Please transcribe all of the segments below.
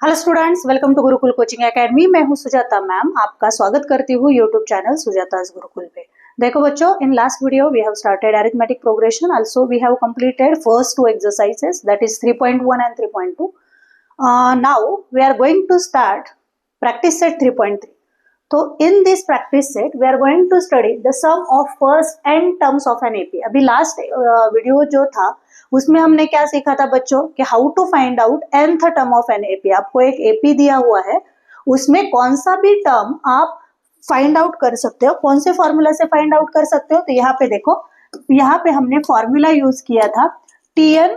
Hello students, welcome to Gurukul coaching academy. मैं हूं Sujata ma'am, आपका स्वागत करती हूं यूट्यूब चैनल सुजाता's गुरुकुल पे। देखो बच्चों, in last video we have started arithmetic progression, also we have completed first two exercises, that is 3.1 and 3.2. Now we are going to start practice set 3.3. तो in this practice set we are going to study the sum of first n terms of an AP. अभी last video जो था उसमें हमने क्या सीखा था बच्चों कि how to find out nth term of an AP. आपको एक एपी दिया हुआ है, उसमें कौन सा भी टर्म आप फाइंड आउट कर सकते हो, कौन से फॉर्मूला से फाइंड आउट कर सकते हो। तो यहाँ पे देखो, यहाँ पे हमने फॉर्मूला यूज किया था Tn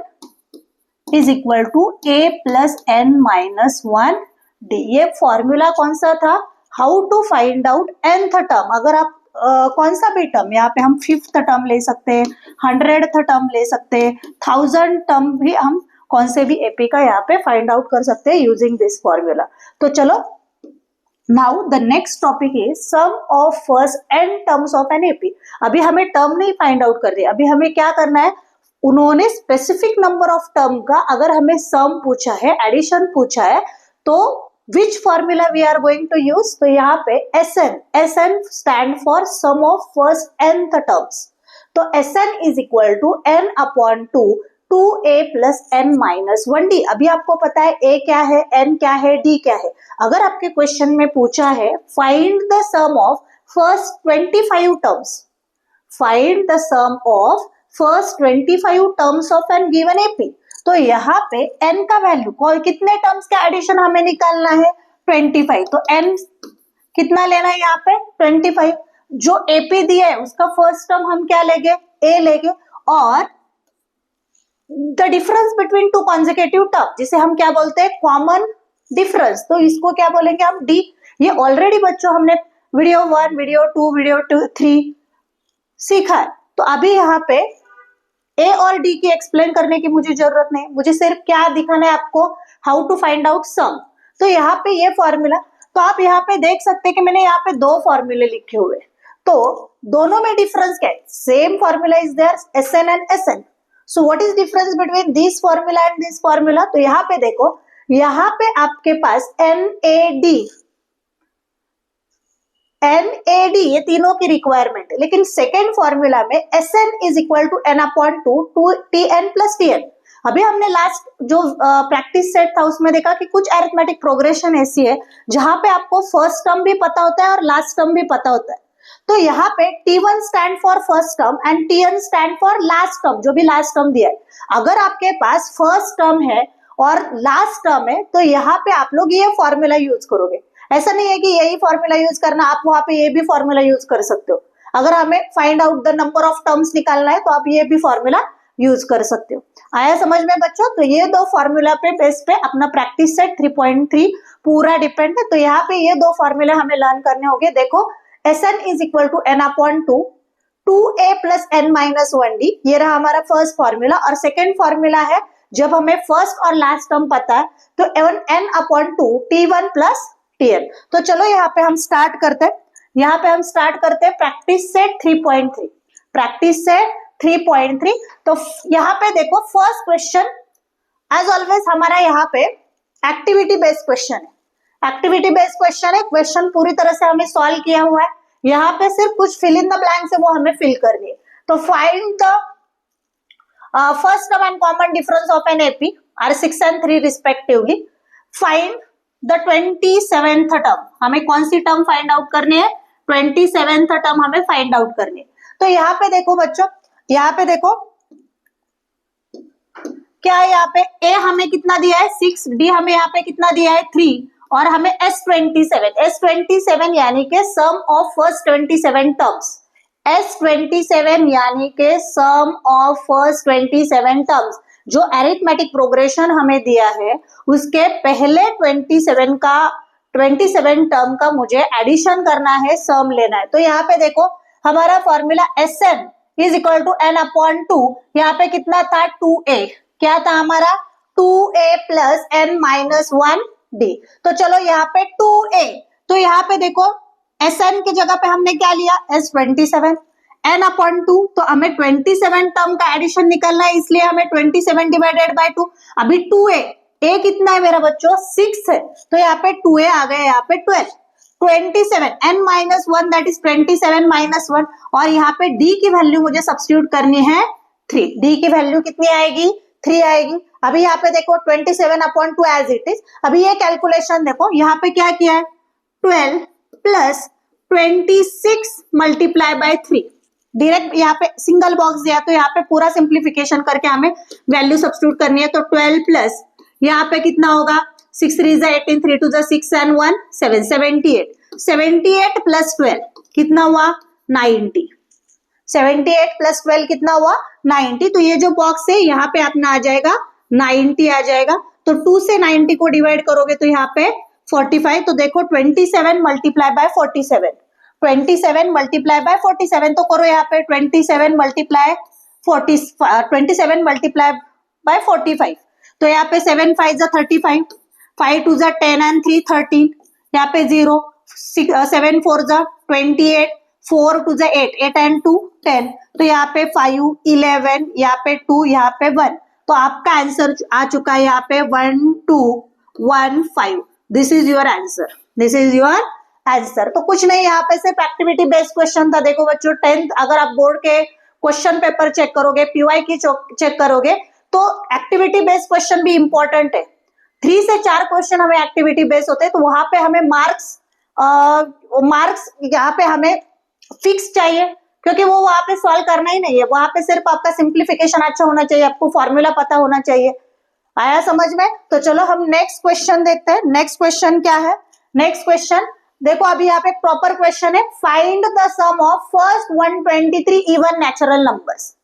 is equal to a plus n minus 1 d। ये फॉर्मूला कौन सा था? How to find out nth term. अगर आप कौन सा भी टर्म, यहाँ पे हम 5th टर्म ले सकते हैं, 100th टर्म ले सकते हैं, 1000 टर्म भी हम कौन से भी एपी का यहाँ पे फाइंड आउट कर सकते हैं यूजिंग दिस फॉर्मूला। तो चलो, now the next topic is sum of first n terms of an AP. अभी हमें टर्म नहीं फाइंड आउट कर रही, अभी हमें क्या करना है, उन्होंने स्पेसिफिक नंबर ऑफ टर्म का अगर हमें सम पूछा है, एडिशन पूछा है, तो which formula we are going to use? तो यहाँ पे SN stand for sum of first nth terms. तो SN is equal to n upon 2a plus n minus 1d। अभी आपको पता है a क्या है, n क्या है, d क्या है। अगर आपके क्वेश्चन में पूछा है find the sum of first 25 terms, find the sum of first 25 terms of an given AP, तो यहाँ पे n का वैल्यू, कितने टर्म्स का एडिशन हमें निकालना है, 25। तो n कितना लेना है यहाँ पे, 25। जो एपी दिया है उसका फर्स्ट टर्म हम क्या लेंगे, a लेंगे, और the difference between two consecutive term, जिसे हम क्या बोलते हैं, कॉमन डिफरेंस, तो इसको क्या बोलेंगे हम, d। ये ऑलरेडी बच्चों हमने वीडियो 1, वीडियो 2, वीडियो 3 सीखा है। तो अभी यहाँ पे ए और डी की एक्सप्लेन करने की मुझे जरूरत नहीं, मुझे सिर्फ क्या दिखाना है आपको, how to find out sum. तो यहाँ पे ये फॉर्मूला, तो आप यहाँ पे देख सकते हैं कि मैंने यहाँ पे दो फॉर्मूले लिखे हुए, तो दोनों में डिफरेंस क्या है, same formula is there, SN and SN। So what is difference between this formula and this formula? तो यहाँ पे देखो, यहाँ पे आपके पास NAD ये तीनों की रिक्वायरमेंट है, लेकिन सेकेंड फॉर्मूला में SN is equal to n upon 2 TN plus TN। अभी हमने लास्ट जो प्रैक्टिस सेट था उसमें देखा कि कुछ अरिथमेटिक प्रोग्रेशन ऐसी है जहां पे आपको फर्स्ट टर्म भी पता होता है और लास्ट टर्म भी पता होता है। तो यहाँ पे T1 stand for first term and TN stand for last term, जो भी लास्ट टर्म दिया है। अगर आपके पास फर्स्ट टर्म है और लास्ट टर्म है, तो यहाँ पे आप लोग ये फॉर्मूला यूज करोगे। ऐसा नहीं है कि यही फॉर्मूला यूज करना, आप वहां पे ये भी फॉर्मूला यूज कर सकते हो। अगर हमें find out the number of terms निकालना है तो आप ये भी फॉर्मूला यूज कर सकते हो। आया समझ में बच्चों? तो ये दो फॉर्मूला पे बेस पे अपना प्रैक्टिस सेट 3.3 पूरा डिपेंड है। तो यहाँ पे ये दो फॉर्मूला हमें लर्न करने होंगे। देखो, SN is equal to n upon 2a plus n minus 1d, ये रहा हमारा फर्स्ट फॉर्मूला। और सेकेंड फॉर्मूला है, जब हमें फर्स्ट और लास्ट टर्म पता है तो n upon 2 T1 plus TN। तो चलो यहाँ पे हम स्टार्ट करते हैं, यहाँ पे हम स्टार्ट करते हैं प्रैक्टिस सेट 3.3, प्रैक्टिस सेट 3.3। तो यहाँ पे देखो, फर्स्ट क्वेश्चन एज ऑलवेज हमारा यहाँ पे एक्टिविटी बेस्ड क्वेश्चन है, एक्टिविटी बेस्ड क्वेश्चन है। क्वेश्चन पूरी तरह से हमें सॉल्व किया हुआ है, यहाँ पे सिर्फ कुछ फिल इन द ब्लैंक्स है वो हमें फिल करनी है। तो find the first term and common difference of an AP are 6 and 3 respectively. Find the 27th term, हमें कौन सी टर्म फाइंड आउट करनी है, 27th टर्म हमें फाइंड आउट करनी है। तो यहाँ पे देखो बच्चों, यहाँ पे देखो क्या है, यहाँ पे A हमें कितना दिया है 6, D हमें यहाँ पे कितना दिया है 3, और हमें S27 यानी के सम ऑफ फर्स्ट 27 टर्म्स, S27 यानी के सम ऑफ फर्स्ट 27 टर्म्स। जो अरिथमेटिक प्रोग्रेशन हमें दिया है उसके पहले 27 टर्म का मुझे एडिशन करना है, सम लेना है। तो यहाँ पे देखो, हमारा formula SN is equal to n upon 2, यहाँ पे कितना था 2a, क्या था हमारा 2a plus n minus 1d। तो चलो यहाँ पे 2a, तो यहाँ पे देखो SN की जगह पे हमने क्या लिया, S27, n अपॉन 2, तो हमें 27 टर्म का एडिशन निकलना है, इसलिए हमें 27 डिवाइडेड बाय 2। अभी 2a ए कितना है मेरा बच्चों 6 है, तो यहाँ पे 2a आ गया, यहाँ पे 12, 27 n minus 1 that is 27 minus 1, और यहाँ पे d की वैल्यू मुझे सब्स्टिट्यूट करनी है 3, d की वैल्यू कितनी आएगी 3 आएगी। अभी यहाँ पे देखो 27/2 एज इट इज। अभी ये कैलकुलेशन देखो, यहाँ पे क्या किया है 12 प्लस 26 मल्टीप्लाई बाय 3, डायरेक्ट यहाँ पे सिंगल बॉक्स दिया तो यहाँ पे पूरा सिंप्लीफिकेशन करके हमें वैल्यू सब्स्टिट्यूट करनी है। तो 12 प्लस यहाँ पे कितना होगा 6 3 18, 3 2 6 and 1 7, 78, 78 प्लस 12 कितना हुआ 90, 78 प्लस 12 कितना हुआ 90। तो ये जो बॉक्स है यहाँ पे अपना आ जाएगा 90 आ जाएगा। तो 2 से 90 को डिवाइड करोगे तो यहाँ पे 45, तो देखो 27 मल्टीप्लाई बाय 47, 27 मल्टीप्लाई बाय 47, तो करो यहाँ पे 27 मल्टीप्लाई बाय 45, तो यहाँ पे 7 5 35, 5 2 10 and 3 13, यहाँ पे 0, 7 4 28, 4 2 8, 8 and 2 10, तो यहाँ पे 5 11, यहाँ पे 2, यहाँ पे 1, तो आपका आंसर आ चुका है यहाँ पे 1 2 1 5। This is your answer, this is your answer. तो कुछ नहीं, यहाँ पे सिर्फ एक्टिविटी बेस्ड क्वेश्चन था। देखो बच्चों 10th अगर आप बोर्ड के क्वेश्चन पेपर चेक करोगे, पीवाई की चेक करोगे, तो एक्टिविटी बेस्ड क्वेश्चन भी इंपॉर्टेंट है। 3 से 4 क्वेश्चन हमें एक्टिविटी बेस्ड होते हैं, तो वहां पे हमें मार्क्स यहाँ पे हमें फिक्स चाहिए, क्योंकि वो वहां पे सॉल्व करना ही नहीं है, वहां पे सिर्फ आपका सिंप्लीफिकेशन अच्छा होना चाहिए, आपको फॉर्मूला पता होना चाहिए। आया समझ में? तो चलो हम नेक्स्ट क्वेश्चन देखते हैं। नेक्स्ट क्वेश्चन क्या है? नेक्स्ट क्वेश्चन देखो, अभी यहाँ पे प्रॉपर क्वेश्चन है, find the sum of first 123 even natural numbers.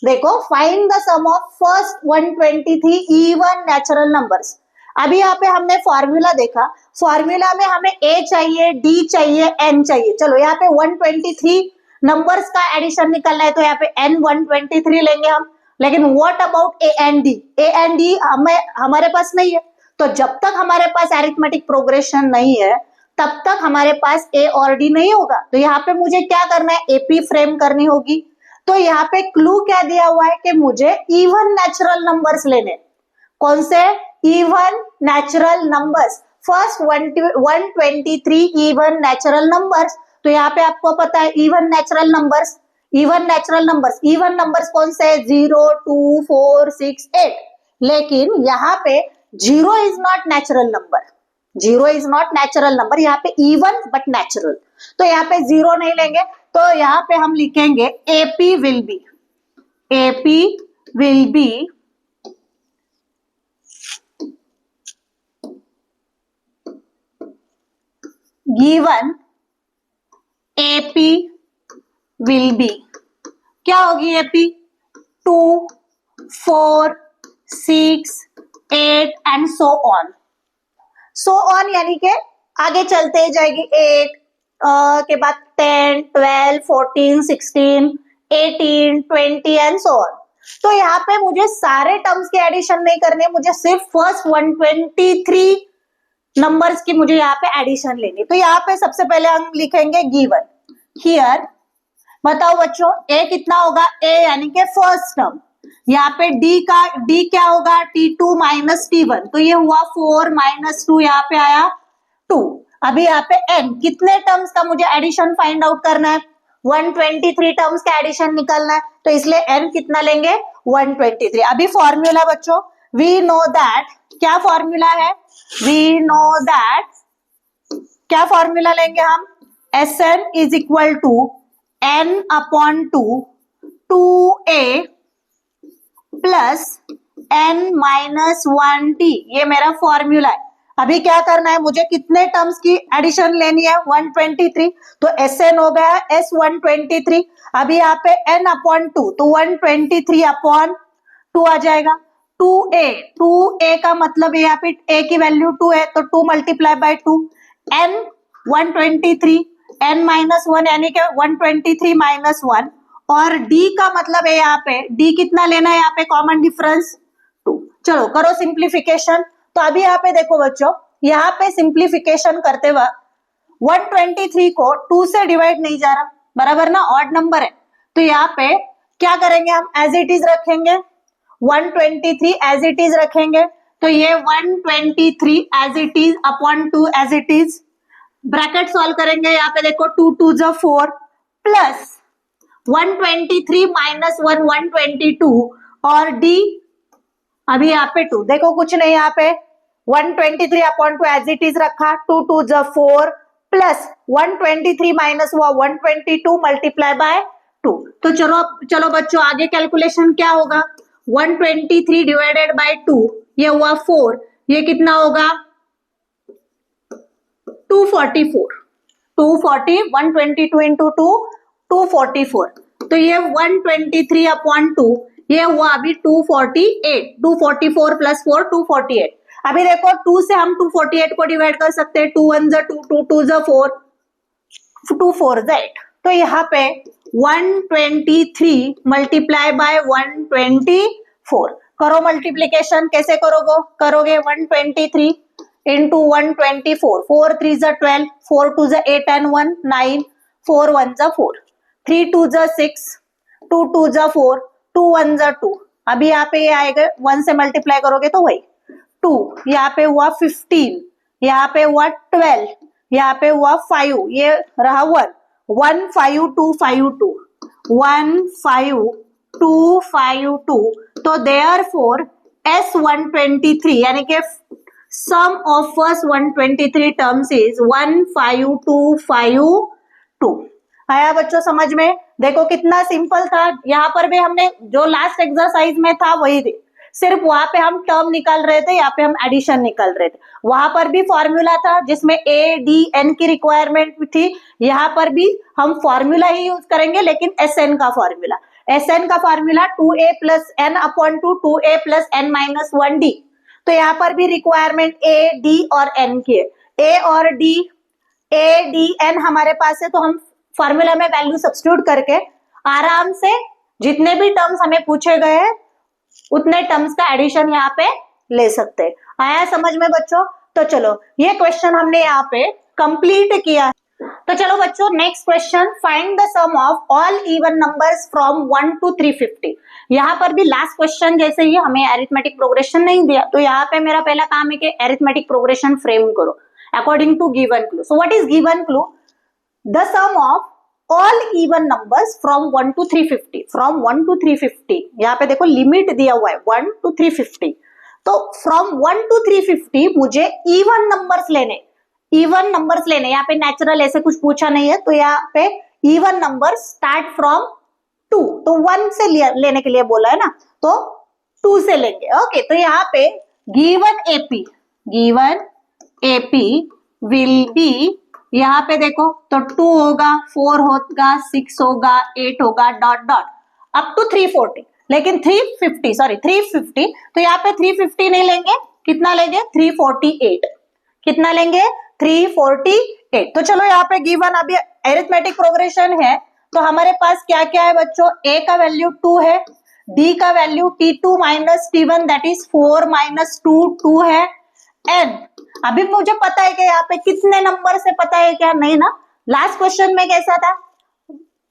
देखो, find the sum of first 123 even natural numbers. अभी यहाँ पे हमने फॉर्मूला देखा, फॉर्मूला में हमें a चाहिए, d चाहिए, n चाहिए। चलो यहाँ पे 123 नंबर्स का एडिशन निकलना है, तो यहाँ पे n 123 लेंगे हम। लेकिन what about a and d? a and d हमारे पास नहीं है, तो जब तक हमारे पास अरिथमेटिक प्रोग्रेशन नहीं है तब तक हमारे पास a और d नहीं होगा। तो यहाँ पे मुझे क्या करना है, AP फ्रेम करनी होगी। तो यहाँ पे क्लू क्या दिया हुआ है कि मुझे इवन नेचुरल नंबर्स लेने। कौन से? Even natural numbers. First 123 even natural numbers. तो यहाँ पे आपको पता है even natural numbers, even natural numbers, even numbers कौन से? 0 2 4 6 8। लेकिन यहाँ पे 0 is not natural number, 0 is not natural number, यहाँ पे इवन बट नेचुरल। तो यहाँ पे 0 नहीं लेंगे, तो यहाँ पे हम लिखेंगे AP will be given, AP will be क्या होगी? AP 2 4 6 8 एंड सो ऑन, यानी के आगे चलते ही जाएगी। 8 के बाद 10 12 14 16 18 20 एंड सो ऑन। तो यहाँ पे मुझे सारे टर्म्स के एडिशन नहीं करने, मुझे सिर्फ फर्स्ट 123 नंबर्स की मुझे यहाँ पे एडिशन लेनी। तो यहाँ पे सबसे पहले हम लिखेंगे गिवन हियर। बताओ बच्चों a कितना होगा? a यानी के फर्स्ट टर्म। यहाँ पे d क्या होगा? t2 माइनस t1, तो ये हुआ 4 माइनस 2, यहाँ पे आया 2। अभी यहाँ पे n कितने टर्म्स का मुझे एडिशन फाइंड आउट करना है? 123 टर्म्स का एडिशन निकलना है, तो इसलिए n कितना लेंगे? 123। अभी फॉर्मूला बच्चों, वी नो दैट, क्या फॉर्मूला है? वी नो दैट, क्या फॉर्मूला लेंगे हम? Sn is equal to n upon 2a plus n minus 1t, ये मेरा फॉर्मूला है। अभी क्या करना है, मुझे कितने टर्म्स की एडिशन लेनी है? 123, तो Sn हो गया S123। अभी यहाँ पे n अपॉन 2, तो 123 अपॉन 2 आ जाएगा। 2a का मतलब यहाँ पे a की वैल्यू 2 है, तो 2 multiply by 2, n 123, n minus 1 यानी कि 123 माइनस 1, और d का मतलब है यहाँ पे d कितना लेना है? यहाँ पे कॉमन डिफरेंस 2। चलो करो सिंप्लीफिकेशन। तो अभी यहाँ पे देखो बच्चों, यहाँ पे सिंप्लीफिकेशन करते वक्त 123 को 2 से डिवाइड नहीं जा रहा, बराबर ना, ऑड नंबर है। तो यहाँ पे क्या करेंगे हम? एज इट इज रखेंगे, 123 एज इट इज रखेंगे, तो ये 123 as it is upon 2 as it is, bracket solve करेंगे, यहाँ पे देखो 2 2 जा 4 प्लस 123 माइनस 1 122 और डी अभी यहाँ पे 2, देखो कुछ नहीं, यहाँ पे 123 अपॉन 2 एज इट इज रखा, 2 2 जा 4 प्लस 123 माइनस हुआ 122 मल्टीप्लाई बाय 2। तो चलो बच्चों आगे कैलकुलेशन क्या होगा, 123 डिवाइडेड बाय 2 ये हुआ 4, ये कितना होगा 244, 240, 122 इंटू 2 244, तो ये 123 अपॉन 2 ये हुआ अभी 248, 244 प्लस 4 248। अभी देखो 2 से हम 248 को डिवाइड कर सकते हैं, 2 1 जा 2, 2 2 जा 4, 2 4 जा 8, तो यहाँ पे 123 मल्टीप्लाई बाय 124, करो मल्टीप्लीकेशन, कैसे करोगे 123 इंटू 124, 4 3 जा 12, 4 2 जा 8 and 1 9, 4 1 जा 4, 3 2 जा 6, 2 2 जा 4, 2 1 जा 2, अभी यहाँ पे ये आएगा 1 से मल्टीप्लाई करोगे तो वही 2, यहाँ पे हुआ 15, यहाँ पे हुआ 12, यहाँ पे हुआ 5, ये रहा 1, 15252, 15252, तो देयरफॉर S123 यानी कि सम ऑफ फर्स्ट 123 टर्म्स इज 15252। आया बच्चों समझ में? देखो कितना सिंपल था, यहाँ पर भी हमने जो लास्ट एक्सरसाइज में था वही थी, सिर्फ वहां पे हम टर्म निकाल रहे थे, यहाँ पे हम एडिशन निकाल रहे थे। वहां पर भी फॉर्मूला था जिसमें ए डी एन की रिक्वायरमेंट थी, यहाँ पर भी हम फॉर्मूला ही यूज करेंगे, लेकिन एस एन का फॉर्मूला, एस एन का formula 2a plus N upon 2a plus N minus 1d। तो यहाँ पर भी रिक्वायरमेंट ए डी और एन की है, ए और डी, ए डी एन हमारे पास है, तो हम फॉर्मूला में वैल्यू सब्स्टिट्यूट करके आराम से जितने भी टर्म्स हमें पूछे गए हैं उतने टर्म्स का एडिशन यहाँ पे ले सकते हैं। आया समझ में बच्चों? तो चलो ये क्वेश्चन हमने यहाँ पे कंप्लीट किया। तो चलो बच्चों next question, find the sum of all even numbers from 1 to 350। यहाँ पर भी लास्ट क्वेश्चन जैसे ही हमें अरिथमेटिक प्रोग्रेशन नहीं दिया, तो यहाँ पे मेरा पहला काम है कि अरिथमेटिक प्रोग्रेशन फ्रेम करो according to given clue. So what is given clue? The sum of all even numbers from 1 to 350, from 1 to 350, यहाँ पे देखो लिमिट दिया हुआ है 1 to 350, तो फ्रॉम 1 to 350 मुझे इवन नंबर्स लेने, इवन नंबर्स लेने, यहाँ पे नेचुरल ऐसे कुछ पूछा नहीं है, तो यहाँ पे इवन नंबर स्टार्ट फ्रॉम 2, तो 1 से लेने के लिए बोला है ना, तो 2 से लेंगे। ओके, तो यहाँ पे गिवन एपी विल बी, यहाँ पे देखो तो 2 होगा, 4 होगा, 6 होगा, 8 होगा, डॉट डॉट अप टू 340, लेकिन 350, तो यहाँ पे 350 नहीं लेंगे, कितना लेंगे 348, कितना लेंगे 348। तो चलो यहाँ पे गिवन अभी अरिथमेटिक प्रोग्रेशन है, तो हमारे पास क्या क्या है बच्चों, a का वैल्यू 2 है, d का value t2 minus t1 that is 4 minus 2 है, n अभी मुझे पता है कि यहाँ पे कितने नंबर से पता है क्या, नहीं ना, लास्ट क्वेश्चन में कैसा था,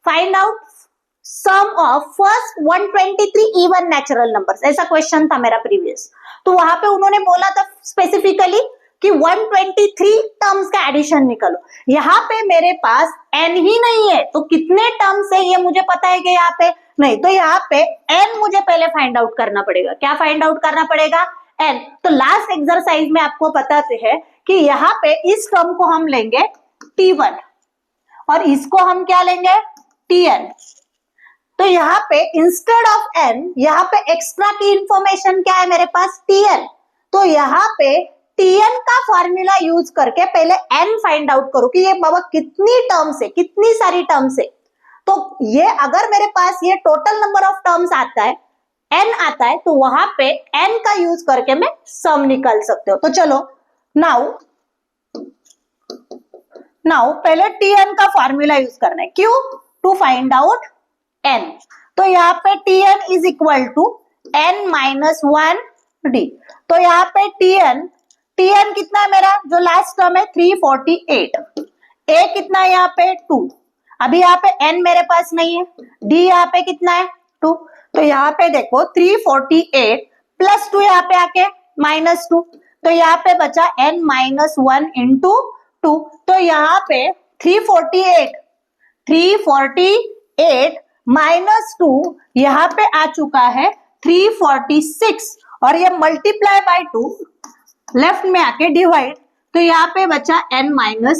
find out sum of first 123 even natural numbers, ऐसा क्वेश्चन था मेरा प्रीवियस। तो वहां पे उन्होंने बोला था स्पेसिफिकली कि 123 टर्म्स का एडिशन निकालो, यहाँ पे मेरे पास n ही नहीं है, तो कितने टर्म्स है ये मुझे पता है कि यहाँ पे नहीं, तो यहाँ पे n मुझे पहले फाइंड आउट करना पड़ेगा। क्या फाइंड आउट करना पड़ेगा? n। तो लास्ट एक्सरसाइज में आपको बताते हैं कि यहाँ पे इस टर्म को हम लेंगे t1 और इसको हम क्या लेंगे tn। तो यहाँ पे इंस्टेड ऑफ n, यहाँ पे एक्स्ट्रा की इंफॉर्मेशन क्या है मेरे पास, tn। तो यहाँ पे tn का फॉर्मूला यूज करके पहले n फाइंड आउट करो कि ये बाबा कितनी टर्म्स है, कितनी सारी टर्म्स है। तो ये अगर मेरे पास ये टोटल नंबर ऑफ टर्म्स आता है, n आता है, तो वहां पे n का यूज करके मैं सम निकाल सकते हो। तो चलो नाउ पहले tn का फॉर्मूला यूज करना है, क्यों? To find out n। तो यहाँ पे tn is equal to n minus 1d। तो यहाँ पे tn कितना है मेरा, जो लास्ट टर्म है 348, a कितना है यहाँ पे 2, अभी यहाँ पे n मेरे पास नहीं है, d यहाँ पे कितना है 2, तो यहाँ पे देखो 348 प्लस 2 यहाँ पे आके -2, तो यहाँ पे बचा n - 1 इंटू 2, तो यहाँ पे 348 -2 यहाँ पे आ चुका है 346, और ये मल्टीप्लाई बाय 2 लेफ्ट में आके डिवाइड, तो यहाँ पे बचा n - 1,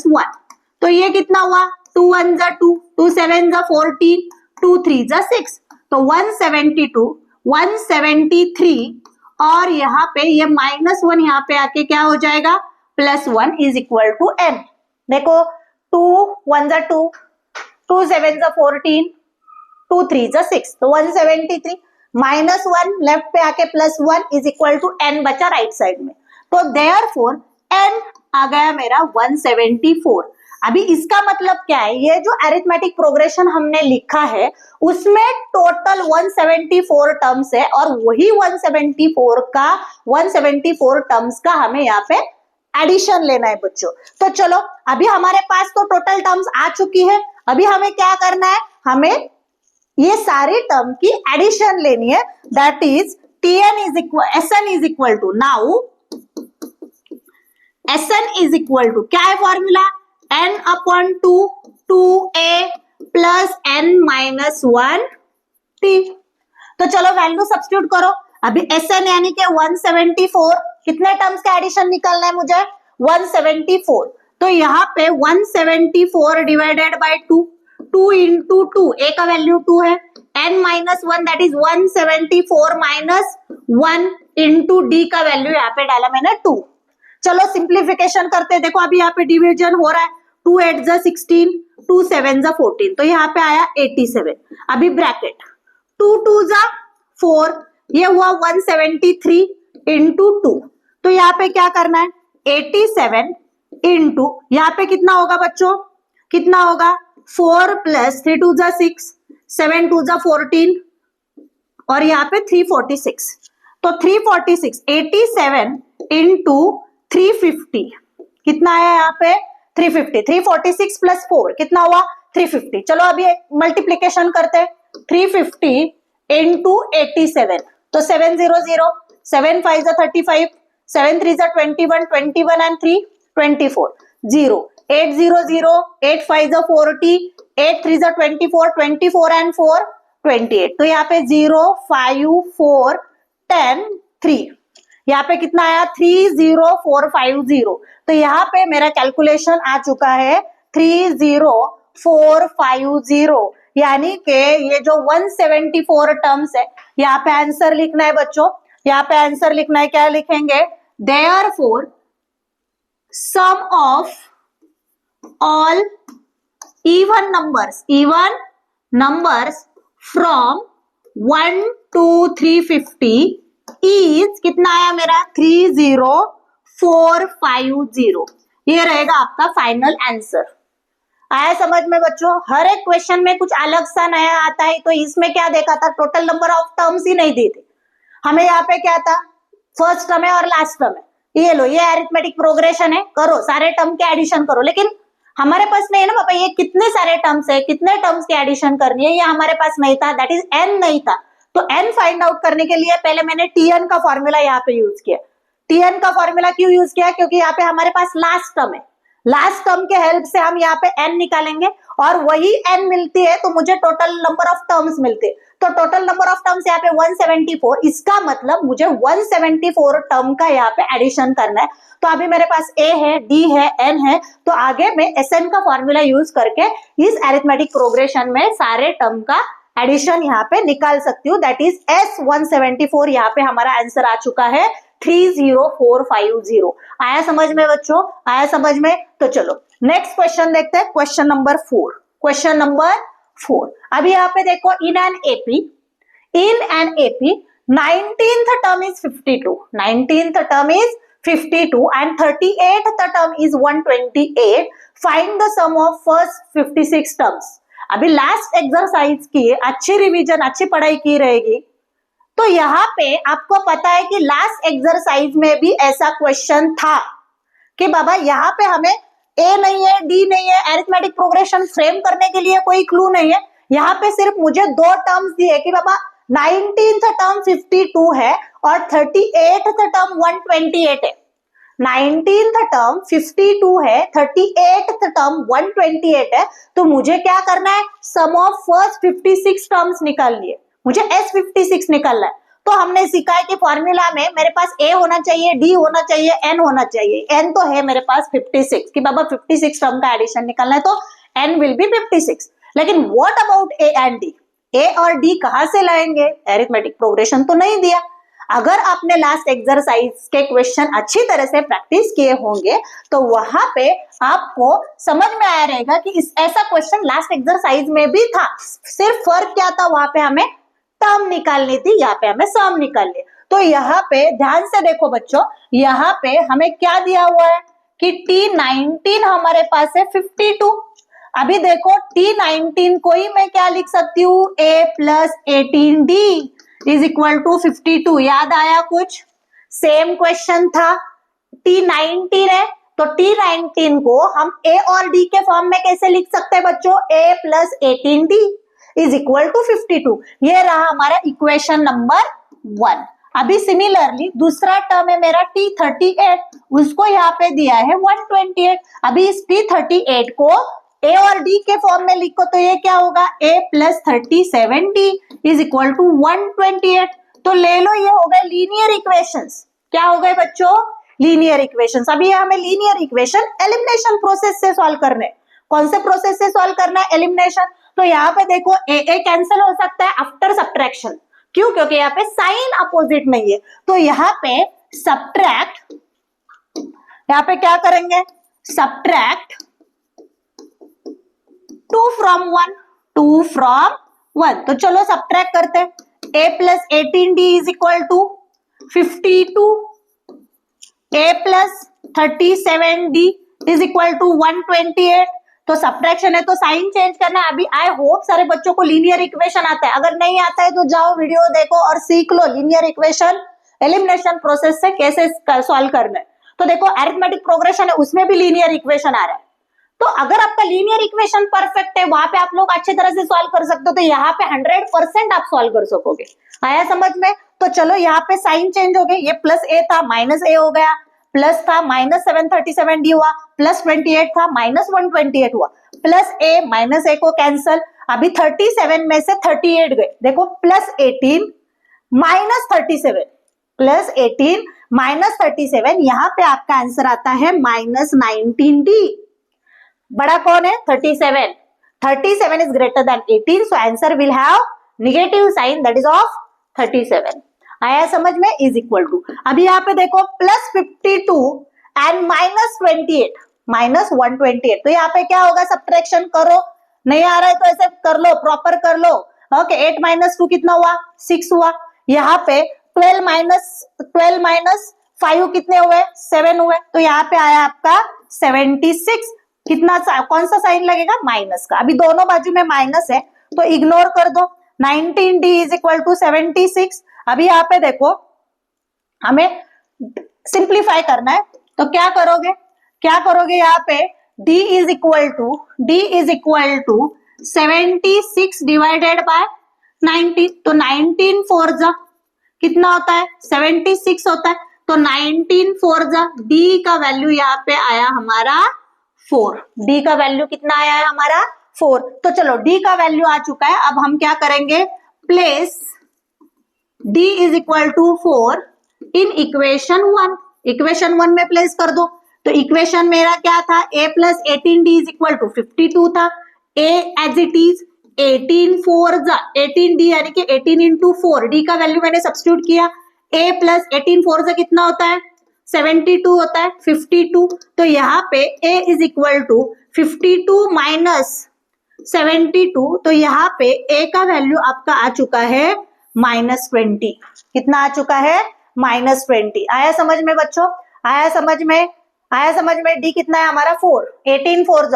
तो ये कितना हुआ 2 1 जा 2, 2 7 जा 14, 2 3 जा 6, तो 172, 173, और यहाँ पे ये -1 यहाँ पे आके क्या हो जाएगा +1 इज इक्वल टू n। देखो 2 1 जा 2, 2 7 जा 14, 2 3 जा 6, तो 173, -1 लेफ्ट पे आके +1 इज इक्वल टू n बचा राइट साइड में, तो देयरफॉर n आ गया मेरा 174। अभी इसका मतलब क्या है, ये जो अरिथमेटिक प्रोग्रेशन हमने लिखा है उसमें टोटल 174 टर्म्स है, और वही 174 टर्म्स का हमें यहाँ पे एडिशन लेना है बच्चों। तो चलो अभी हमारे पास तो टोटल टर्म्स आ चुकी है, अभी हमें क्या करना है, हमें ये सारे टर्म की एडिशन लेनी है, that is SN is equal to, now SN is equal to क्या है formula, n/2 2a plus n - 1 t। तो चलो वैल्यू सब्स्टिट्यूट करो, अभी SN यानी कि 174, कितने टर्म्स का एडिशन निकालना है मुझे 174, तो यहाँ पे 174 डिवाइडेड बाय 2, 2 इंटू 2, a का वैल्यू 2 है, n - 1 that is 174 - 1 into d का वैल्यू यहाँ पे डाला मैंने 2। चलो सिंप्लीफिकेशन करते हैं, देखो अभी यहाँ पे डिवीजन हो रहा है, 2 8 जा 16, 2 7 जा 14, तो यहाँ पे आया 87, अभी ब्रैकेट 2 2 जा 4, ये हुआ 173 इंटू 2, तो यहाँ पे क्या करना है 87 इंटू, यहाँ पे कितना होगा बच्चों, कितना होगा 4 प्लस 3 2 जा 6, 7 2 जा 14, और यहाँ पे 346, तो 346 87 इंटू 350 कितना है यहाँ पे 350, 346 प्लस 4 कितना हुआ 350। चलो अभी एक मल्टीप्लीकेशन करते हैं, 350 इंटू 87, तो 700, 7 5 जा 35, 7 3 जा 21, 21 एंड 3 24, 0 8 0 0, 8 5 जा 40, 8 3 जा 24, 24 एंड 4 28, तो यहाँ पे 0 5 4 10 3, यहाँ पे कितना आया 30450, तो यहाँ पे मेरा कैलकुलेशन आ चुका है 30450, यानी कि ये जो 174 टर्म्स है, यहाँ पे आंसर लिखना है बच्चों, यहाँ पे आंसर लिखना है, क्या लिखेंगे, therefore sum of all even numbers from 1 to 350 is कितना आया मेरा 30450, ये रहेगा आपका फाइनल आंसर। आया समझ में बच्चों, हर एक क्वेश्चन में कुछ अलग सा नया आता है, तो इसमें क्या देखा था, टोटल नंबर ऑफ टर्म्स ही नहीं दी थी हमें, यहाँ पे क्या था फर्स्ट टर्म है और लास्ट टर्म है, ये लो ये अरिथमेटिक प्रोग्रेशन है, करो सारे टर्म के एडिशन करो, लेकिन हमारे पास नहीं है ना पापा, ये कितने सारे टर्म्स है, कितने टर्म्स की एडिशन करनी है, ये हमारे पास नहीं था, दैट इज n नहीं था, तो n फाइंड आउट करने के लिए पहले मैंने tn का फॉर्मूला यहाँ पे यूज किया। tn का फॉर्मूला क्यों यूज किया, क्योंकि यहाँ पे हमारे पास लास्ट टर्म है, लास्ट टर्म के हेल्प से हम यहाँ पे n निकालेंगे, और वही n मिलती है तो मुझे टोटल नंबर ऑफ टर्म्स मिलते हैं, तो टोटल नंबर ऑफ टर्म्स यहाँ पे 174, इसका मतलब मुझे 174 टर्म का यहाँ पे एडिशन करना है, तो अभी मेरे पास a है, d है, n है, तो आगे मैं SN का फॉर्मूला यूज करके इस अरिथमेटिक प्रोग्रेशन में सारे टर्म का एडिशन यहाँ पे निकाल सकती हूँ, दैट इज S174, यहाँ पे हमारा आंसर आ चुका है 30450। आया समझ में बच्चों, आया समझ में, तो चलो नेक्स्ट क्वेश्चन देखते हैं, क्वेश्चन नंबर 4। अभी यहाँ पे देखो, in an AP 19th term is 52, 19th term is 52 and 38th term is 128, find the sum of first 56 terms। अभी लास्ट एक्सरसाइज की अच्छी रिवीजन, अच्छी पढ़ाई की रहेगी, तो यहाँ पे आपको पता है कि लास्ट एक्सरसाइज में भी ऐसा क्वेश्चन था कि बाबा यहाँ पे हमें ए नहीं है, डी नहीं है, अरिथमेटिक प्रोग्रेशन फ्रेम करने के लिए कोई क्लू नहीं है, यहाँ पे सिर्फ मुझे दो टर्म्स दिए कि बाबा 19th टर्म 52 है और 38th टर्म 128 है। 19th टर्म 52 है, 38th टर्म 128 है, तो मुझे क्या करना है, सम ऑफ फर्स्ट 56 टर्म्स निकालनी है, मुझे S56 निकालना है। तो हमने सीखा है कि फॉर्मूला में मेरे पास A होना चाहिए, D होना चाहिए, N होना चाहिए। N तो है मेरे पास 56 कि बाबा 56 टर्म का एडिशन निकालना है, तो N विल बी 56। लेकिन what about A and D? A और D कहां से लाएंगे? अरिथमेटिक प्रोग्रेशन तो नहीं दिया। अगर आपने लास्ट एक्सरसाइज के क्वेश्चन अच्छी तरह से प्रैक्टिस किए होंगे तो वहां पे आपको समझ में आया रहेगा कि ऐसा क्वेश्चन लास्ट एक्सरसाइज में भी था। सिर्फ फर्क क्या था, वहां पे हमें टर्म निकालनी थी, यहाँ पे हमें सम निकालनी। तो यहाँ पे ध्यान से देखो बच्चों, यहाँ पे हमें क्या दिया हुआ है कि T19 हमारे पास है 52। अभी देखो T19 को ही मैं क्या लिख सकती हूँ, A plus 18D is equal to 52। याद आया कुछ? सेम क्वेश्चन था, T19 है तो T19 को हम A और D के फॉर्म में कैसे लिख सकते हैं बच्चों, A plus 18D is equal to 52। ये रहा हमारा इक्वेशन नंबर 1। अभी सिमिलरली दूसरा टर्म है मेरा T38, उसको यहाँ पे दिया है 128। अभी इस T38 को A और D के फॉर्म में लिखो तो ये क्या होगा, A plus 37D is equal to 128। तो ले लो, ये हो गए लीनियर इक्वेशंस। क्या हो गए बच्चों, लीनियर इक्वेशंस। अभी हमें लीनियर इक्वेशन एलिमिनेशन प्रोसेस से सॉल्व करने। कौन से प्रोसेस से सॉल्व करना है, एलिमिनेशन। तो यहाँ पे देखो A कैंसिल हो सकता है आफ्टर सब्ट्रैक्शन, क्यों? क्योंकि यहाँ पे साइन अपोजिट नहीं है। तो यहाँ पे सब्ट्रैक्ट, यहाँ पे क्या करेंगे, सब्ट्रैक्ट 2 from 1, 2 from 1। तो चलो सब्ट्रैक्ट करते हैं। A plus 18D is equal to 52, A plus 37D is equal to 128। तो सब्ट्रैक्शन है तो साइन चेंज करना है। अभी आई होप सारे बच्चों को लीनियर इक्वेशन आता है। अगर नहीं आता है तो जाओ वीडियो देखो और सीख लो लीनियर इक्वेशन एलिमिनेशन प्रोसेस से कैसे सॉल्व करना है। तो देखो अरिथमेटिक प्रोग्रेशन है, उसमें भी लीनियर इक्वेशन आ रहा है। तो अगर आपका लीनियर इक्वेशन परफेक्ट है, वहां पे आप लोग अच्छी तरह से सॉल्व कर सकते हो, तो यहाँ पे 100% आप सॉल्व कर सकोगे। आया समझ में? तो चलो यहाँ पे साइन चेंज हो गए, ये प्लस A था माइनस A हो गया, प्लस था माइनस 737D हुआ, प्लस 28 था माइनस 128 हुआ, प्लस A माइनस A को कैंसल। अभी 37 में से 38 गए, देखो प्लस 18 माइनस 37, प्लस 18 माइनस 37, यहाँ पे आपका आंसर आता है माइनस 19D। बड़ा कौन है, 37। 37 is greater than 18, so answer will have negative sign, that is of 37। आया समझ में? इज इक्वल टू, अभी यहाँ पे देखो प्लस 52 एंड माइनस 28, माइनस 128। तो यहाँ पे क्या होगा, सब्ट्रैक्शन करो। नहीं आ रहा है तो ऐसे कर लो, प्रॉपर कर लो। ओके, 8 माइनस 2 कितना हुआ, 6 हुआ। यहाँ पे 12 माइनस 5 कितने हुए, 7 हुए। तो यहाँ पे आया आपका 76। कितना, कौन सा साइन लगेगा, माइनस का। अभी दोनों बाजू में माइनस है तो इग्नोर कर दो। 19D is equal to 76। अभी यहाँ पे देखो हमें सिंप्लीफाई करना है, तो क्या करोगे यहाँ पे D is equal to 76 divided by 19। तो 19 फोर जा कितना होता है, 76 होता है। तो 19 फोर जा, D का वैल्यू यहाँ पे आया हमारा 4। D का वैल्यू कितना आया है हमारा, 4। तो चलो D का वैल्यू आ चुका है। अब हम क्या करेंगे, place D is equal to 4 in equation 1। Equation 1 में प्लेस कर दो। तो इक्वेशन मेरा क्या था, A plus 18D is equal to 52 था। A as it is 18 4 18D यानी कि 18 इंटू 4, D का वैल्यू मैंने सब्स्टिट्यूट किया। A प्लस 18 4 कितना होता है, 72 होता है, 52। तो यहाँ पे A is equal to 52 minus 72। तो यहाँ पे A का वैल्यू आपका आ चुका है माइनस 20। कितना आ चुका है, माइनस 20। आया समझ में बच्चों, आया समझ में। D कितना है हमारा 4, 18 4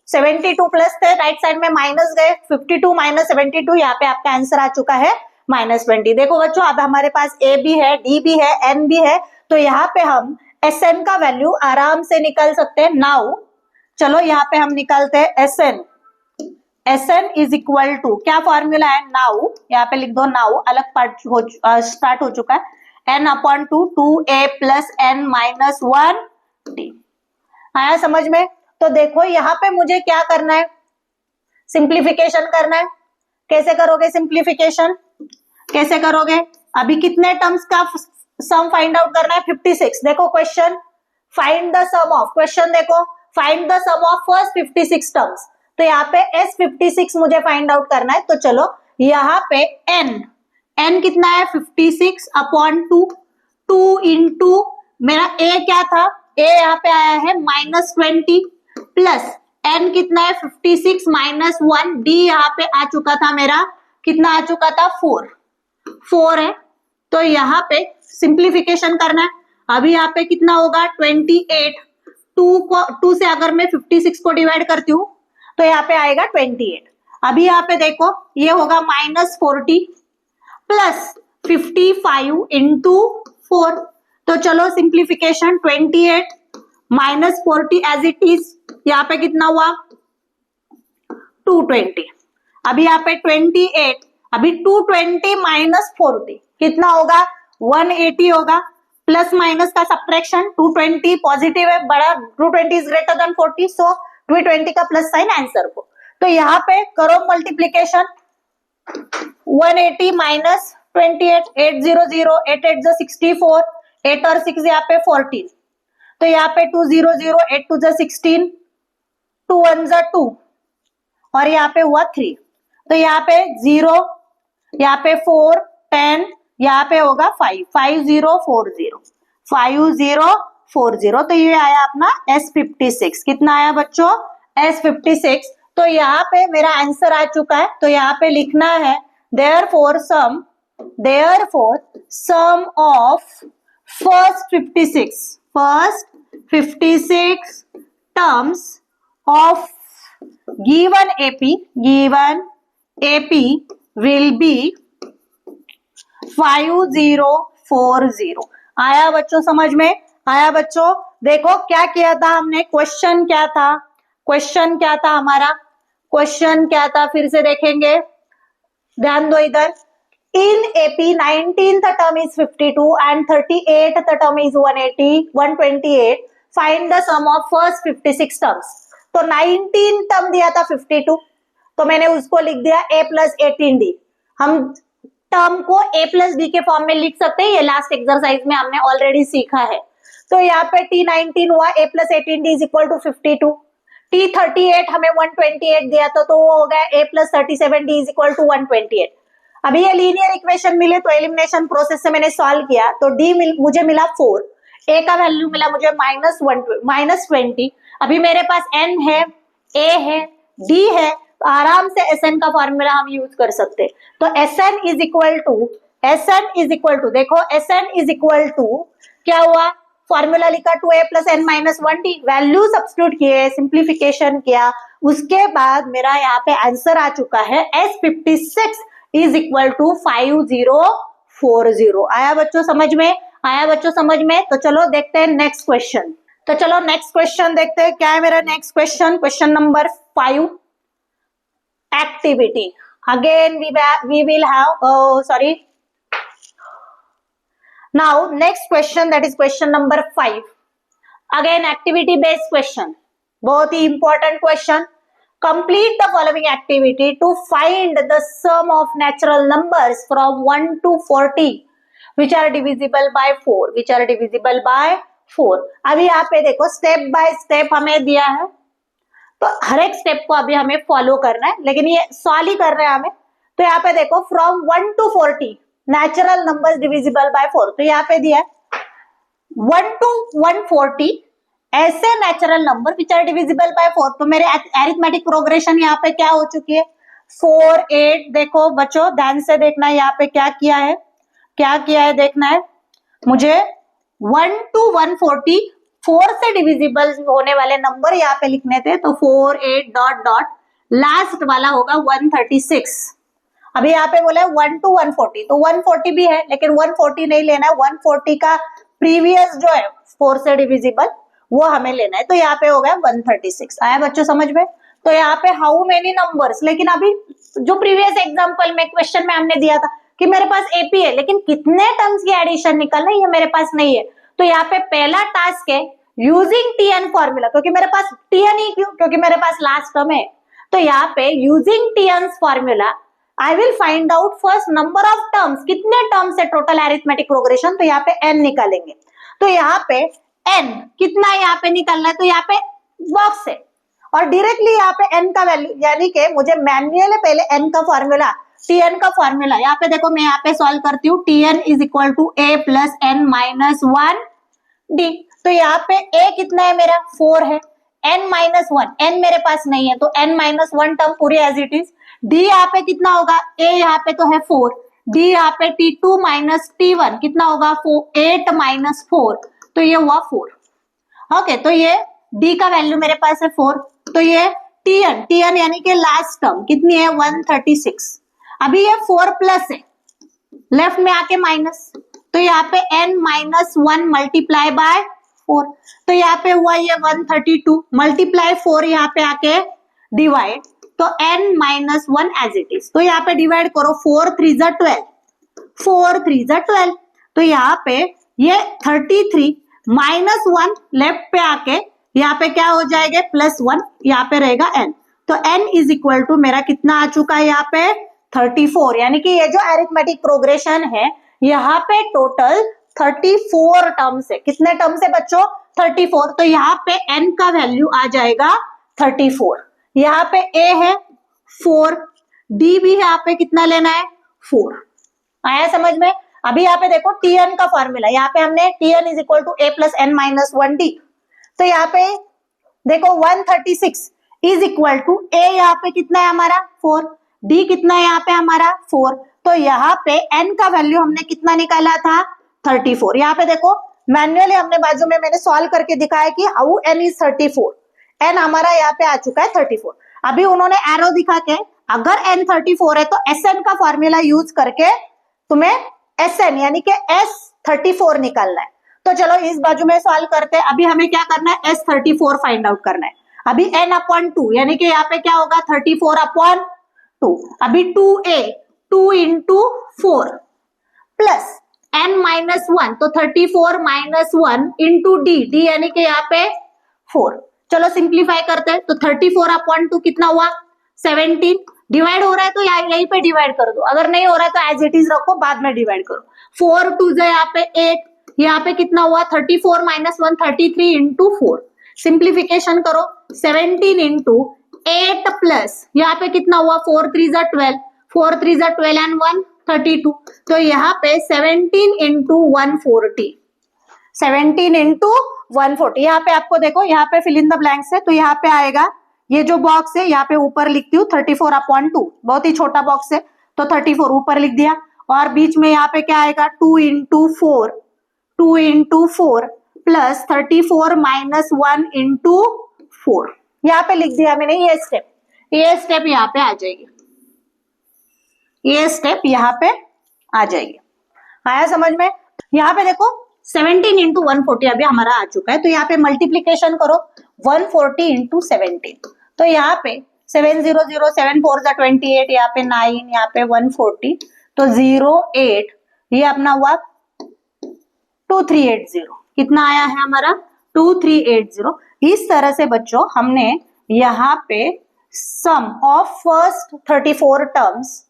72 प्लस थे, राइट साइड में माइनस गए, 52 माइनस 72, यहाँ पे आपका आंसर आ चुका है माइनस 20। देखो बच्चों, अब हमारे पास A भी है, D भी है, N भी है, तो यहाँ पे हम Sn का वैल्यू आराम से निकाल सकते हैं। नाउ चलो यहाँ पे हम निकालते हैं Sn। Sn is equal to क्या फॉर्मूला है, नाउ यहाँ पे लिख दो, नाउ अलग पार्ट स्टार्ट हो चुका है, n upon 2a plus n minus 1d। आया समझ में? तो देखो यहाँ पे मुझे क्या करना है, सिंप्लीफिकेशन करना है। कैसे करोगे सिंप्लीफिकेशन, कैसे करोगे? अभी कितने टर्म्स का सम फाइंड आउट करना है, 56। देखो question, find the sum of, question देखो, find the sum of first 56 terms. तो यहाँ पे S56 मुझे फाइंड आउट करना है। तो चलो यहाँ पे n कितना है, 56 अपॉन 2 इंटू मेरा a क्या था, a यहाँ पे आया है -20 प्लस n कितना है 56 माइनस 1, d यहाँ पे आ चुका था मेरा, कितना आ चुका था, 4 है। तो यहाँ पे सिंप्लीफिकेशन करना है। अभी यहाँ पे कितना होगा, 28, 2 से अगर मैं 56 को डिवाइड करती हूँ तो यहाँ पे आएगा 28। अभी यहाँ पे देखो ये होगा -40 प्लस 55 इंटू 4। तो चलो simplification, 28 minus 40 as it is, यहाँ पे कितना हुआ 220। अभी यहाँ पे 28, अभी 220 माइनस 40 कितना होगा, 180 होगा। प्लस माइनस का सब्ट्रैक्शन, 220 पॉजिटिव है, बड़ा 220 इज ग्रेटर देन 40, सो 220 का प्लस साइन आंसर को। तो यहाँ पे करो मल्टीप्लीकेशन, 180 माइनस 28, 800, 8 8 64, 8 और 6 यहाँ पे 14। तो यहाँ पे 200, 8 2 16, 2 1 2 और यहाँ पे हुआ 3। तो यहाँ पे 0, यहाँ पे 4 10, यहाँ पे होगा 5 5040 5040। तो ये आया अपना S56। कितना आया बच्चों, S56। तो यहाँ पे मेरा आंसर आ चुका है। तो यहाँ पे लिखना है therefore sum of first 56 terms of given AP will be 5040। आया बच्चों समझ में? आया बच्चों? देखो क्या किया था हमने, क्वेश्चन क्या था, क्वेश्चन क्या था हमारा, क्वेश्चन क्या था, फिर से देखेंगे, ध्यान दो इधर। इन AP 19th term is 52 and 38th term is 128, find the sum of first 56 terms। तो 19 टर्म दिया था 52, तो मैंने उसको लिख दिया a प्लस 18d। हम टर्म को a प्लस d के फॉर्म में लिख सकते हैं, ये लास्ट एक्सरसाइज में हमने ऑलरेडी सीखा है। तो यहाँ पे T19 हुआ a plus 18d is equal to 52, T38 हमें 128 दिया था, तो वो हो गया a plus 37d is equal to 128। अभी ये लीनियर इक्वेशन मिले तो एलिमिनेशन प्रोसेस से मैंने सॉल्व किया, तो मुझे मिला 4, a का वैल्यू मिला मुझे -20। अभी मेरे पास n है, a है, d है, तो आराम से Sn का फॉर्मूला हम यूज कर सकते हैं। तो Sn इज इक्वल टू देखो Sn इज इक्वल टू क्या हुआ, फॉर्मूला लिखा 2a plus n minus 1d, value substitute किए, सिंप्लीफिकेशन किया, उसके बाद मेरा यहाँ पे आंसर आ चुका है S56 इज इक्वल टू 5040। आया बच्चों समझ में? आया बच्चों समझ में? तो चलो देखते हैं नेक्स्ट क्वेश्चन। तो चलो नेक्स्ट क्वेश्चन देखते हैं, क्या है मेरा next question, question number 5, activity. Again we will have now next question, that is question number 5, again activity based question, बहुत ही important question। Complete the following activity to find the sum of natural numbers from 1 to 40 which are divisible by 4। अभी यहाँ पे देखो step by step हमें दिया है, तो हर एक स्टेप को अभी हमें फॉलो करना है, लेकिन ये सॉल्व ही कर रहे हैं हमें। तो यहाँ पे देखो from 1 to 40 natural numbers divisible by 4, तो यहाँ पे दिया है 1 to 140 ऐसे natural number which are divisible by 4। तो मेरे अरिथमेटिक प्रोग्रेशन यहाँ पे क्या हो चुकी है, 4 8। देखो बच्चों ध्यान से देखना है, यहाँ पे क्या किया है देखना है मुझे। 1 to 140 4 से डिविजिबल होने वाले नंबर यहाँ पे लिखने थे, तो 4 8 डॉट डॉट, लास्ट वाला होगा 136। अभी यहाँ पे बोला है 1 to 140, तो 140 भी है, लेकिन 140 नहीं लेना है, 140 का प्रीवियस जो है 4 से डिविजिबल वो हमें लेना है, तो यहाँ पे हो गया 136। आया बच्चों समझ में? तो यहाँ पे हाउ मेनी नंबर्स, लेकिन अभी जो प्रीवियस एग्जांपल में क्वेश्चन में हमने दिया था कि मेरे पास एपी है लेकिन कितने टर्म्स की एडिशन निकलना है ये मेरे पास नहीं है। तो यहाँ पे पहला टास्क है यूजिंग टीएन फॉर्मूला, क्योंकि मेरे पास टीएन ही क्यों, क्योंकि मेरे पास लास्ट टर्म है। तो यहाँ पे using TN formula I will find out first number of terms, कितने टर्म्स है टोटल अरिथमेटिक प्रोग्रेशन, तो यहाँ पे एन निकालेंगे। तो यहाँ पे एन कितना यहाँ पे निकालना है, तो यहाँ पे बॉक्स है और डायरेक्टली यहाँ पे एन का वैल्यू, यानी कि मुझे मैन्युअली पहले एन का फॉर्मूला, टीएन का फॉर्मूला यहाँ पे देखो मैं यहाँ पे सॉल्व करती हूँ। TN is equal to A plus N minus 1 D. तो यहाँ पे ए कितना है मेरा 4 है, एन माइनस 1, एन मेरे पास नहीं है तो एन माइनस 1 टर्म पूरी एज इट इज। डी यहाँ पे कितना होगा, ए यहाँ पे तो है 4, डी यहाँ पे T2 माइनस T1 कितना होगा 8 माइनस 4, तो ये हुआ 4। ओके, तो ये डी का वैल्यू मेरे पास है 4। तो ये टीएन यानी कि लास्ट टर्म कितनी है 136। अभी ये 4 प्लस है, लेफ्ट में आके माइनस, तो यहाँ पे n माइनस 1 मल्टीप्लाई बाय 4, तो यहाँ पे हुआ ये 132 मल्टीप्लाई 4 यहाँ पे आके डिवाइड, तो n minus 1 as it is. तो यहाँ पे डिवाइड करो 4 3 जा 12, 4 3 जा 12, तो यहाँ पे ये 33 माइनस 1 लेफ्ट पे आके यहाँ पे क्या हो जाएगा प्लस 1, यहाँ पे रहेगा n। तो n इज इक्वल टू मेरा कितना आ चुका है यहाँ पे 34, यानी कि ये जो अरिथमेटिक प्रोग्रेशन है यहाँ पे टोटल 34 टर्म्स है। कितने टर्म्स है बच्चों 34, तो यहाँ पे n का वैल्यू आ जाएगा 34। यहाँ पे a है 4, d भी यहाँ पे कितना लेना है 4। आया समझ में। अभी यहाँ पे देखो tn का फॉर्मूला, यहाँ पे हमने tn is equal to a plus n minus 1d, तो यहाँ पे देखो 136 इज इक्वल टू a यहाँ पे कितना है हमारा 4, d कितना है यहाँ पे हमारा 4, तो यहाँ पे n का वैल्यू हमने कितना निकाला था 34। यहाँ पे देखो मैन्युअली हमने बाजू में मैंने सॉल्व करके दिखाया कि हाउ n इज 34, n हमारा यहाँ पे आ चुका है 34। अभी उन्होंने एरो दिखा के अगर n 34 है तो Sn का फॉर्मूला यूज करके तुम्हें Sn यानी कि S34 निकालना है। तो चलो इस बाजू में सॉल्व करते हैं। अभी हमें क्या करना है S34 फाइंड आउट करना है। अभी n अपॉन 2 यानी कि यहाँ पे क्या होगा 34 अपॉन 2, अभी 2a 2 into 4 plus n minus 1, तो 34 माइनस 1 इंटू d यानी कि यहाँ पे 4। चलो सिंप्लीफाई करते हैं, तो 34 अपॉन 2 कितना हुआ 17, डिवाइड हो रहा है तो यहीं पे डिवाइड कर दो, अगर नहीं हो रहा है तो एज इट इज रखो, बाद में डिवाइड करो। 4 2 से यहाँ पे 8, यहाँ पे कितना हुआ 34 माइनस 1 33 इंटू 4, सिंप्लीफिकेशन करो 17 इंटू 8 प्लस यहाँ पे कितना हुआ 4 3 जा 12, 4 3 जा 12 एंड 1 32, तो यहाँ पे 17 इंटू 140, 17 इंटू 140। यहाँ पे आपको देखो यहाँ पे फिल इन द ब्लैंक्स है, तो यहाँ पे आएगा ये जो बॉक्स है यहाँ पे ऊपर लिखती हूँ 34 अपॉन 2, बहुत ही छोटा बॉक्स है तो 34 ऊपर लिख दिया, और बीच में यहाँ पे क्या आएगा 2 into 4, 2 into 4 plus 34 minus 1 into 4, यहाँ पे लिख दिया मैंने। ये स्टेप यहाँ पे आ जाएगी, ये स्टेप यहाँ पे आ जाएगी। आया समझ में। यहाँ पे देखो 17 इंटू 140 अभी हमारा आ चुका है, तो यहाँ पे मल्टीप्लीकेशन करो 140 इंटू 17, तो यहाँ पे 7 0 0 7 4 जा 28, यहाँ पे 9, यहाँ पे 140, तो 08 ये अपना हुआ 2380, कितना आया है हमारा 2380। इस तरह से बच्चों हमने यहाँ पे sum of first 34 terms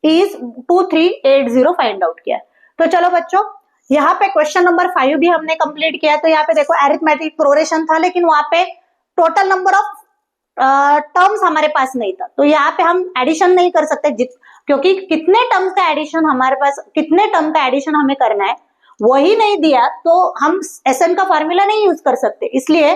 is 2380 find out किया। तो चलो बच्चों यहाँ पे क्वेश्चन नंबर 5 भी हमने कंप्लीट किया। तो यहाँ पे देखो अरिथमेटिक प्रोग्रेशन था, लेकिन वहां पे टोटल नंबर ऑफ टर्म्स हमारे पास नहीं था, तो यहाँ पे हम एडिशन नहीं कर सकते क्योंकि कितने टर्म्स का एडिशन हमारे पास, कितने टर्म का एडिशन हमें करना है वही नहीं दिया, तो हम Sn का फॉर्मूला नहीं यूज कर सकते। इसलिए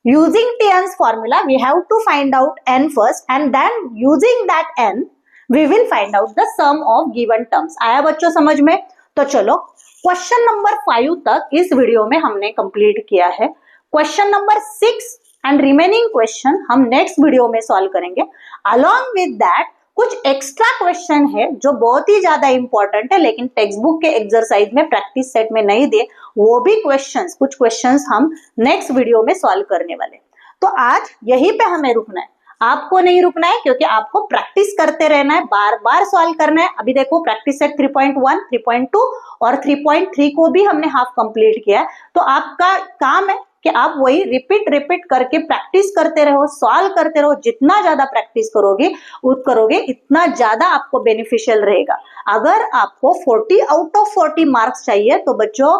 using Tn's formula we have to find out n first and then using that n we will find out the sum of given terms. आया बच्चों समझ में। तो चलो क्वेश्चन नंबर 5 तक इस वीडियो में हमने कंप्लीट किया है। Question number 6 and remaining question हम नेक्स्ट वीडियो में सॉल्व करेंगे। अलॉन्ग विद दैट कुछ एक्स्ट्रा क्वेश्चन है जो बहुत ही ज्यादा इंपॉर्टेंट है, लेकिन टेक्स्ट बुक के एक्सरसाइज में प्रैक्टिस सेट में नहीं दिए, वो भी क्वेश्चंस, कुछ क्वेश्चंस हम नेक्स्ट वीडियो में सॉल्व करने वाले। तो आज यहीं पे हमें रुकना है। आपको नहीं रुकना है, क्योंकि आपको प्रैक्टिस करते रहना है, बार बार सॉल्व करना है। अभी देखो प्रैक्टिस सेट 3.1, 3.2 और 3.3 को भी हमने हाफ कंप्लीट किया है। तो आपका काम है कि आप वही रिपीट करके प्रैक्टिस करते रहो, सॉल्व करते रहो। जितना ज्यादा प्रैक्टिस करोगे इतना ज्यादा आपको बेनिफिशियल रहेगा। अगर आपको 40 आउट ऑफ 40 मार्क्स चाहिए तो बच्चों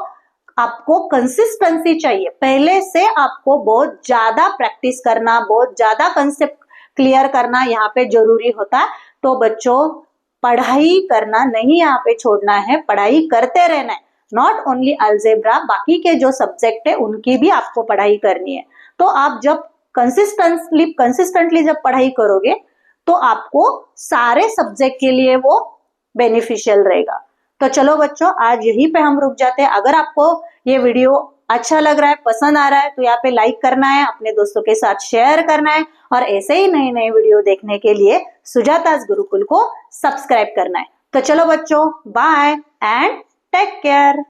आपको कंसिस्टेंसी चाहिए। पहले से आपको बहुत ज्यादा प्रैक्टिस करना, बहुत ज्यादा कंसेप्ट क्लियर करना यहाँ पे जरूरी होता है। तो बच्चों पढ़ाई करना नहीं यहाँ पे छोड़ना है, पढ़ाई करते रहना है। नॉट ओनली अलजेब्रा, बाकी के जो सब्जेक्ट है उनकी भी आपको पढ़ाई करनी है। तो आप जब कंसिस्टेंटली जब पढ़ाई करोगे तो आपको सारे सब्जेक्ट के लिए वो बेनिफिशियल रहेगा। तो चलो बच्चों, आज यहीं पे हम रुक जाते हैं। अगर आपको ये वीडियो अच्छा लग रहा है, पसंद आ रहा है, तो यहाँ पे लाइक करना है, अपने दोस्तों के साथ शेयर करना है और ऐसे ही नए नए वीडियो देखने के लिए सुजातास गुरुकुल को सब्सक्राइब करना है। तो चलो बच्चों, बाय एंड टेक केयर।